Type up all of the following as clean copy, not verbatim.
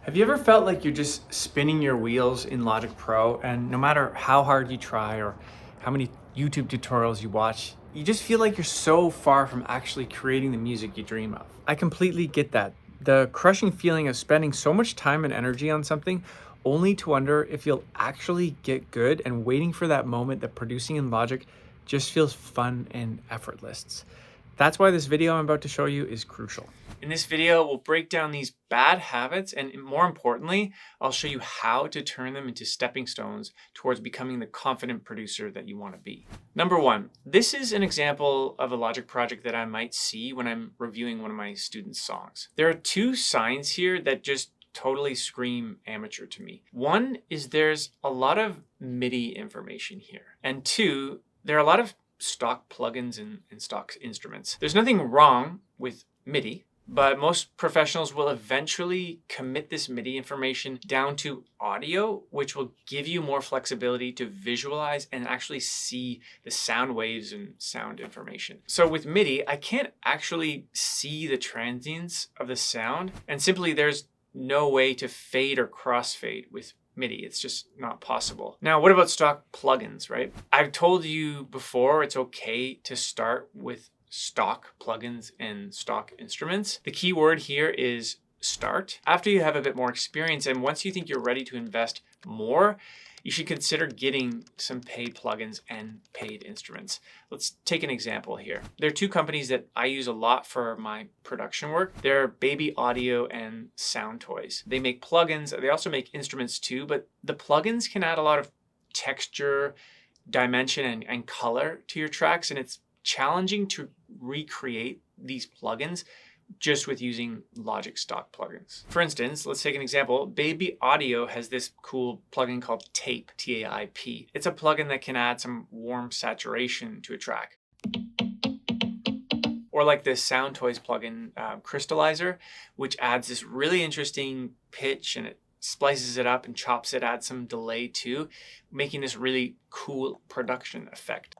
Have you ever felt like you're just spinning your wheels in Logic Pro, and no matter how hard you try or how many YouTube tutorials you watch, you just feel like you're so far from actually creating the music you dream of? I completely get that. The crushing feeling of spending so much time and energy on something only to wonder if you'll actually get good, and waiting for that moment that producing in Logic just feels fun and effortless. That's why this video I'm about to show you is crucial. In this video, we'll break down these bad habits, and more importantly, I'll show you how to turn them into stepping stones towards becoming the confident producer that you want to be. Number one, this is an example of a Logic project that I might see when I'm reviewing one of my students' songs. There are two signs here that just totally scream amateur to me. One is there's a lot of MIDI information here, and two, there are a lot of stock plugins and stock instruments. There's nothing wrong with MIDI, but most professionals will eventually commit this MIDI information down to audio, which will give you more flexibility to visualize and actually see the sound waves and sound information. So with MIDI, I can't actually see the transients of the sound, and simply there's no way to fade or crossfade with MIDI. It's just not possible. Now, what about stock plugins, right? I've told you before, it's okay to start with stock plugins and stock instruments. The key word here is start. After you have a bit more experience, and once you think you're ready to invest more, you should consider getting some paid plugins and paid instruments. Let's take an example here. There are two companies that I use a lot for my production work. They're Baby Audio and Soundtoys. They make plugins. They also make instruments too, but the plugins can add a lot of texture, dimension, and color to your tracks, and it's challenging to recreate these plugins just with using Logic stock plugins. For instance, let's take an example. Baby Audio has this cool plugin called Tape, T-A-I-P. It's a plugin that can add some warm saturation to a track. Or like this Soundtoys plugin, Crystallizer, which adds this really interesting pitch, and it splices it up and chops it, adds some delay too, making this really cool production effect.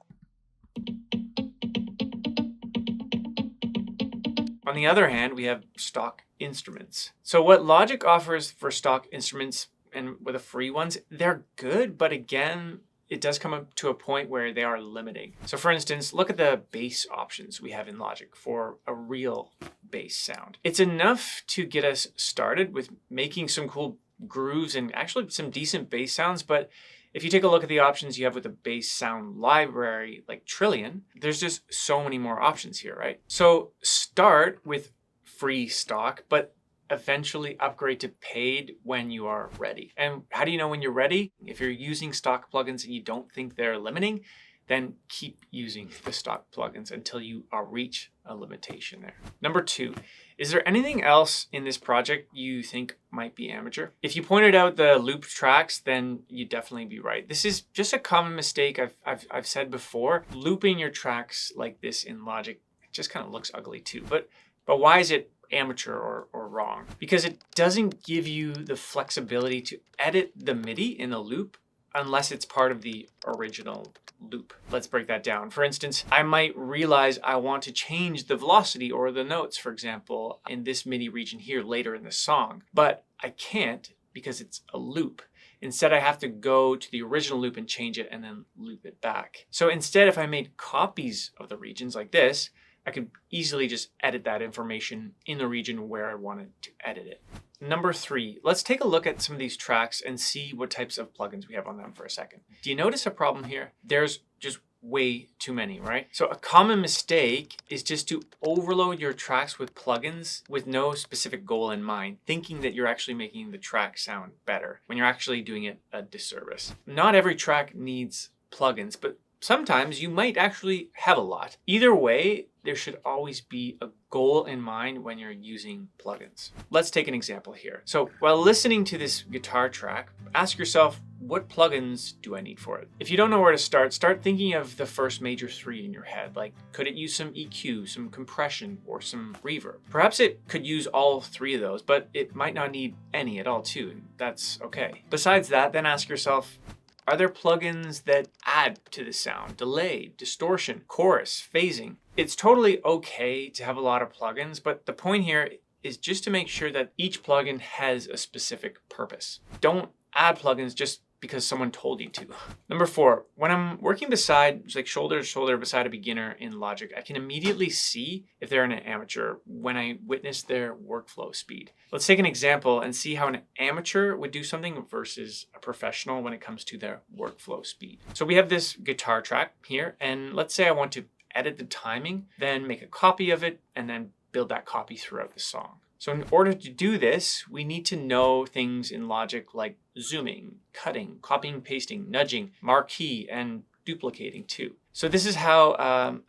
On the other hand, we have stock instruments. So what Logic offers for stock instruments and with the free ones, they're good, but again, it does come up to a point where they are limiting. So for instance, look at the bass options we have in Logic for a real bass sound. It's enough to get us started with making some cool grooves and actually some decent bass sounds, but if you take a look at the options you have with the bass sound library like Trillion, there's just so many more options here, right? So start with free stock, but eventually upgrade to paid when you are ready. And how do you know when you're ready? If you're using stock plugins and you don't think they're limiting, then keep using the stock plugins until you reach a limitation there. Number two, is there anything else in this project you think might be amateur? If you pointed out the loop tracks, then you'd definitely be right. This is just a common mistake I've said before. Looping your tracks like this in Logic, it just kind of looks ugly too. But why is it amateur or wrong? Because it doesn't give you the flexibility to edit the MIDI in a loop unless it's part of the original loop. Let's break that down. For instance, I might realize I want to change the velocity or the notes, for example, in this MIDI region here later in the song, but I can't because it's a loop. Instead, I have to go to the original loop and change it and then loop it back. So instead, if I made copies of the regions like this, I could easily just edit that information in the region where I wanted to edit it. Number three, let's take a look at some of these tracks and see what types of plugins we have on them for a second. Do you notice a problem here? There's just way too many, right? So a common mistake is just to overload your tracks with plugins with no specific goal in mind, thinking that you're actually making the track sound better when you're actually doing it a disservice. Not every track needs plugins, but sometimes you might actually have a lot. Either way, there should always be a goal in mind when you're using plugins. Let's take an example here. So while listening to this guitar track, ask yourself, what plugins do I need for it? If you don't know where to start thinking of the first major three in your head. Like, could it use some EQ, some compression, or some reverb? Perhaps it could use all three of those, but it might not need any at all too, and that's okay. Besides that, then ask yourself, are there plugins that add to the sound? Delay, distortion, chorus, phasing. It's totally okay to have a lot of plugins, but the point here is just to make sure that each plugin has a specific purpose. Don't add plugins just because someone told you to. Number 4, when I'm working shoulder to shoulder beside a beginner in Logic, I can immediately see if they're an amateur when I witness their workflow speed. Let's take an example and see how an amateur would do something versus a professional when it comes to their workflow speed. So we have this guitar track here, and let's say I want to edit the timing, then make a copy of it, and then build that copy throughout the song. So in order to do this, we need to know things in Logic like zooming, cutting, copying, pasting, nudging, marquee, and duplicating too. So this is how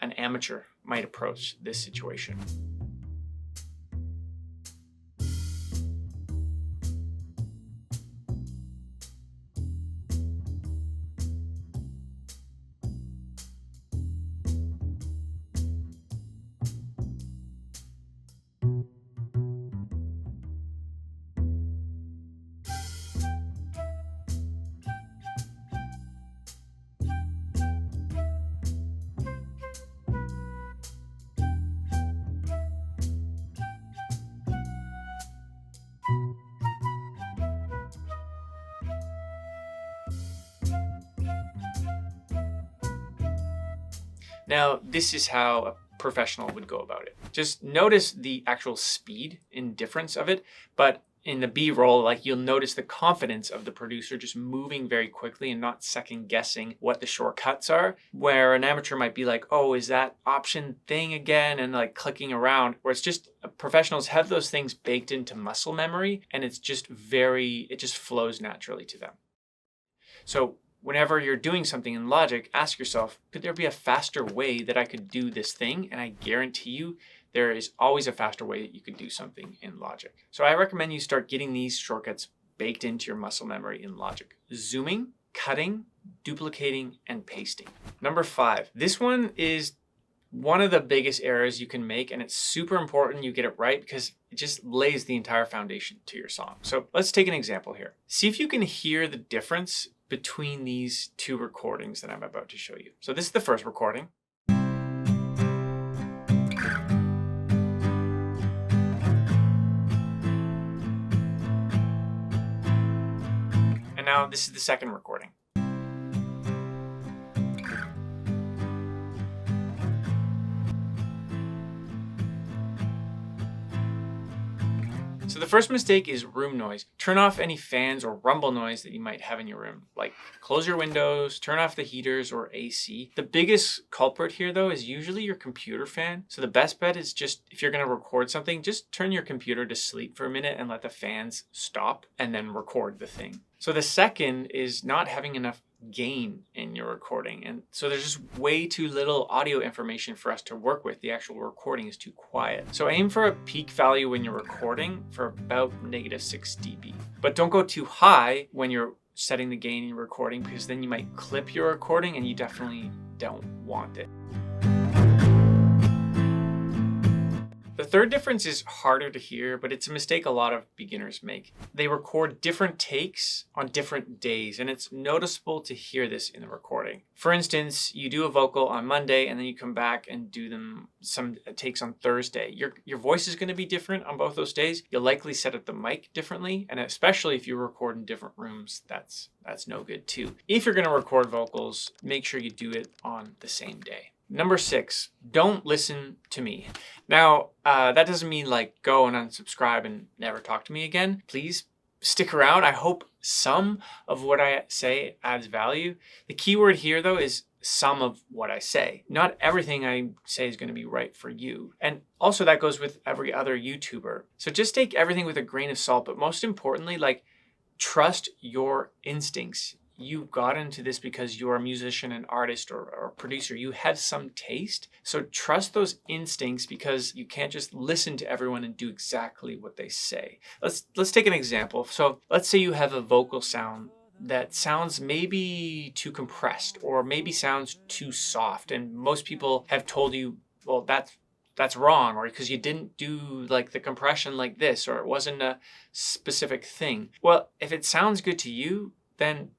an amateur might approach this situation. Now, this is how a professional would go about it. Just notice the actual speed and difference of it, but in the B-roll, like you'll notice the confidence of the producer just moving very quickly and not second guessing what the shortcuts are, where an amateur might be like, oh, is that option thing again? And like clicking around, where it's just professionals have those things baked into muscle memory, and it just flows naturally to them. So whenever you're doing something in Logic, ask yourself, could there be a faster way that I could do this thing? And I guarantee you, there is always a faster way that you could do something in Logic. So I recommend you start getting these shortcuts baked into your muscle memory in Logic. Zooming, cutting, duplicating, and pasting. Number 5, this one is one of the biggest errors you can make, and it's super important you get it right because it just lays the entire foundation to your song. So let's take an example here. See if you can hear the difference between these two recordings that I'm about to show you. So this is the first recording. And now this is the second recording. So the first mistake is room noise. Turn off any fans or rumble noise that you might have in your room. Like close your windows, turn off the heaters or AC. The biggest culprit here though is usually your computer fan. So the best bet is just, if you're gonna record something, just turn your computer to sleep for a minute and let the fans stop and then record the thing. So the second is not having enough gain in your recording. And so there's just way too little audio information for us to work with. The actual recording is too quiet. So aim for a peak value when you're recording for about -6 dB. But don't go too high when you're setting the gain in your recording, because then you might clip your recording and you definitely don't want it. The third difference is harder to hear, but it's a mistake a lot of beginners make. They record different takes on different days, and it's noticeable to hear this in the recording. For instance, you do a vocal on Monday, and then you come back and do some takes on Thursday. Your voice is going to be different on both those days. You'll likely set up the mic differently, and especially if you record in different rooms, that's no good too. If you're going to record vocals, make sure you do it on the same day. Number 6, don't listen to me. Now, that doesn't mean like go and unsubscribe and never talk to me again. Please stick around. I hope some of what I say adds value. The key word here though is some of what I say. Not everything I say is going to be right for you. And also that goes with every other YouTuber. So just take everything with a grain of salt, but most importantly, like trust your instincts. You got into this because you're a musician, an artist, or a producer. You have some taste. So trust those instincts, because you can't just listen to everyone and do exactly what they say. Let's take an example. So let's say you have a vocal sound that sounds maybe too compressed or maybe sounds too soft. And most people have told you, well, that's wrong, or because you didn't do like the compression like this, or it wasn't a specific thing. Well, if it sounds good to you, then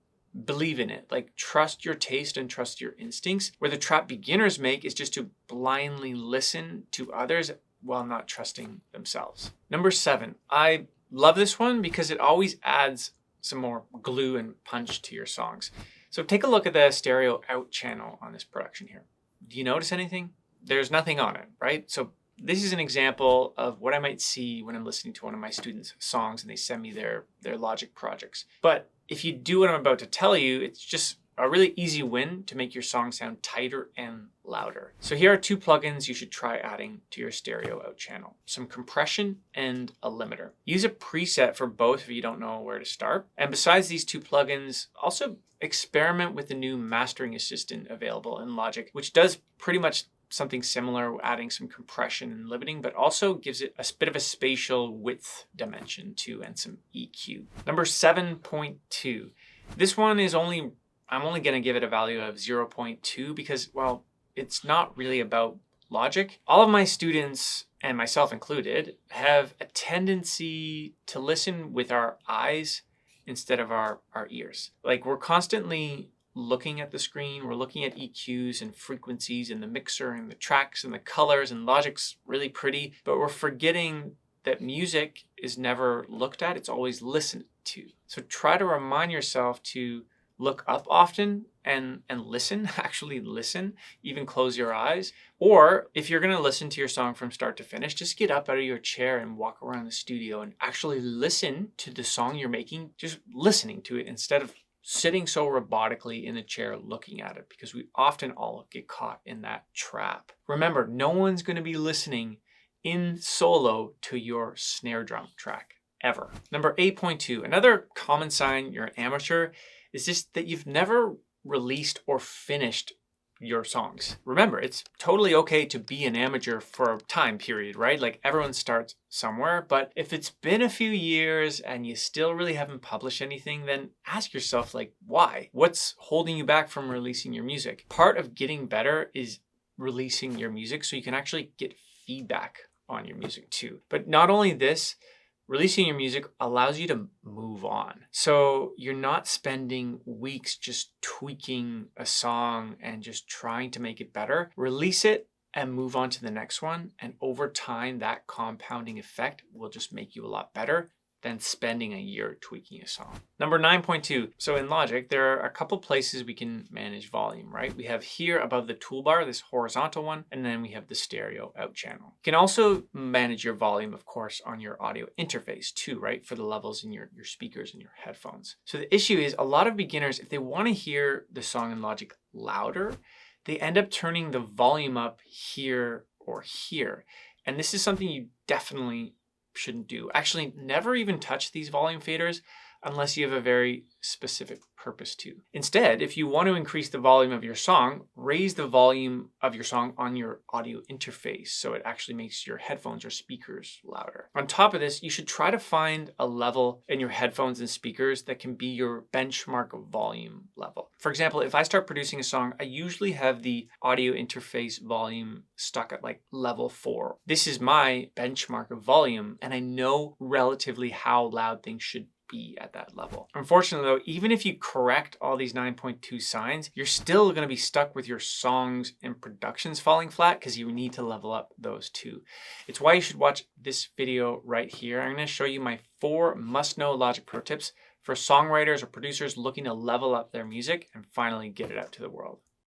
believe in it. Like trust your taste and trust your instincts. Where the trap beginners make is just to blindly listen to others while not trusting themselves. Number 7, I love this one because it always adds some more glue and punch to your songs. So take a look at the stereo out channel on this production here. Do you notice anything? There's nothing on it, right? So this is an example of what I might see when I'm listening to one of my students' songs and they send me their Logic projects. But if you do what I'm about to tell you, it's just a really easy win to make your song sound tighter and louder. So here are 2 plugins you should try adding to your stereo out channel. Some compression and a limiter. Use a preset for both if you don't know where to start. And besides these 2 plugins, also experiment with the new mastering assistant available in Logic, which does pretty much something similar, adding some compression and limiting, but also gives it a bit of a spatial width dimension too, and some EQ. Number 7.2. This one is I'm only going to give it a value of 0.2 because, well, it's not really about Logic. All of my students, and myself included, have a tendency to listen with our eyes instead of our ears. Like, we're constantly looking at the screen, we're looking at EQs and frequencies and the mixer and the tracks and the colors, and Logic's really pretty, but we're forgetting that music is never looked at, it's always listened to. So try to remind yourself to look up often and listen, actually listen, even close your eyes. Or if you're gonna listen to your song from start to finish, just get up out of your chair and walk around the studio and actually listen to the song you're making, just listening to it instead of sitting so robotically in the chair looking at it, because we often all get caught in that trap. Remember, no one's gonna be listening in solo to your snare drum track, ever. Number 8.2, another common sign you're an amateur is just that you've never released or finished your songs. Remember, it's totally okay to be an amateur for a time period, right? Like, everyone starts somewhere, but if it's been a few years and you still really haven't published anything, then ask yourself, like, why? What's holding you back from releasing your music? Part of getting better is releasing your music so you can actually get feedback on your music too. But not only this, releasing your music allows you to move on. So you're not spending weeks just tweaking a song and just trying to make it better. Release it and move on to the next one. And over time, that compounding effect will just make you a lot better than spending a year tweaking a song. Number 9.2. So in Logic, there are a couple places we can manage volume, right? We have here above the toolbar, this horizontal one, and then we have the stereo out channel. You can also manage your volume, of course, on your audio interface too, right? For the levels in your speakers and your headphones. So the issue is a lot of beginners, if they want to hear the song in Logic louder, they end up turning the volume up here or here. And this is something you definitely shouldn't do. Actually, never even touch these volume faders unless you have a very specific purpose to. Instead, if you want to increase the volume of your song, raise the volume of your song on your audio interface so it actually makes your headphones or speakers louder. On top of this, you should try to find a level in your headphones and speakers that can be your benchmark volume level. For example, if I start producing a song, I usually have the audio interface volume stuck at like level 4. This is my benchmark of volume, and I know relatively how loud things should be at that level. Unfortunately though, even if you correct all these 9.2 signs, you're still going to be stuck with your songs and productions falling flat because you need to level up those two. It's why you should watch this video right here. I'm going to show you my 4 must-know Logic pro tips for songwriters or producers looking to level up their music and finally get it out to the world.